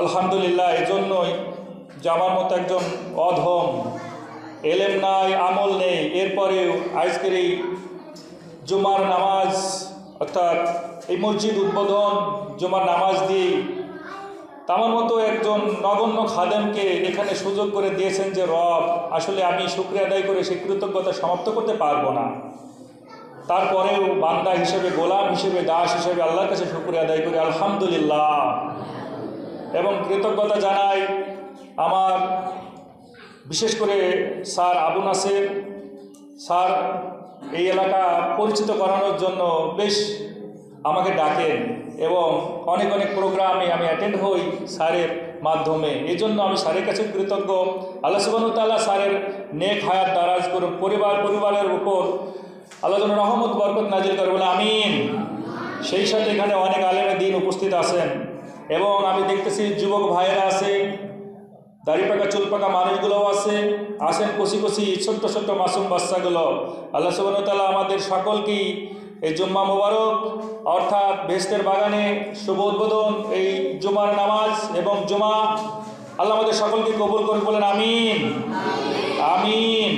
আলহামদুলিল্লাহ। এজন্যই যে আমার মতো একজন অধম, এলেম নাই, আমল নেই, এরপরেও আজকের এই জুমার নামাজ অর্থাৎ এই মসজিদ উদ্বোধন জুমার নামাজ দিয়ে আমার মতো একজন নগণ্য খাদেমকে এখানে সুযোগ করে দিয়েছেন যে রব, আসলে আমি শুকরিয়া আদায় করে সেই কৃতজ্ঞতা সমাপ্ত করতে পারবো না। তারপরেও বান্দা হিসেবে, গোলাম হিসেবে, দাস হিসেবে আল্লাহর কাছে শুকরিয়া আদায় করি আলহামদুলিল্লাহ। এবং কৃতজ্ঞতা জানাই আমার বিশেষ করে স্যার আবু নাসের স্যার এই এলাকা পরিচিত করানোর জন্য বেশ আমাকে ডাকেন এবং অনেক অনেক প্রোগ্রামে আমি অ্যাটেন্ড হই স্যারের মাধ্যমে। এই জন্য আমি স্যারের কাছে কৃতজ্ঞ। আল্লাহ সুবহানাহু ওয়া তাআলা স্যারের নেক হায়াত দারাজ করুন, পরিবারের উপর আল্লাহ যেন রহমত বরকত নাজিল করে বলে আমিন। সেই সাথে এখানে অনেক আলেমে দ্বীন উপস্থিত আছেন এবং আমি দেখতেছি যুবক ভাইয়েরা আছে, দাড়ি পাকা চুল পাকা মানুষগুলোও আসেন কচি কচি ছোট্ট ছোট্ট মাসুম বাচ্চাগুলো। আল্লাহ সুবহানাহু ওয়া তাআলা আমাদের সকলকেই এই জুম্মা মোবারক অর্থাৎ বেহেশতের বাগানে শুভ উদ্বোধন এই জুমার নামাজ এবং জুমা আল্লাহ আমাদের সকলকে কবুল করে বলেন আমিন আমিন।